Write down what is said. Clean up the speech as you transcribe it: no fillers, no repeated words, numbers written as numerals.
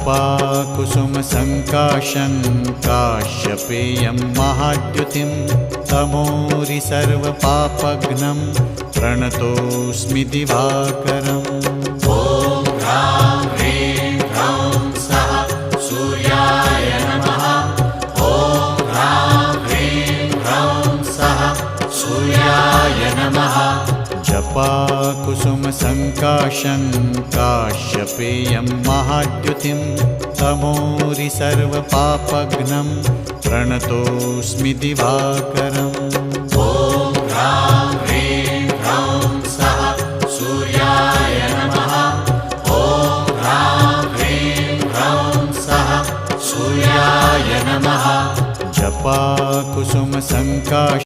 जपाकुसुमसङ्काशं काश्यपेयं महाद्युतिं तमोरि सर्वपापघ्नं प्रणतोऽस्मि दिवाकरम्। ॐ ह्रां ह्रीं ह्रौं सः सूर्याय नमः। ॐ ह्रां ह्रीं ह्रौं सः सूर्याय नमः। जपाकुसुमसङ्काशं काश्यपेयं महाद्युतिं तमोरि सर्वपापघ्नं प्रणतोऽस्मि दिवाकरम्। ॐ ह्रां ह्रीं ह्रौं सः सूर्याय नमः। ॐ ह्रां ह्रीं ह्रौं सः सूर्याय नमः। जपाकुसुमसङ्काशं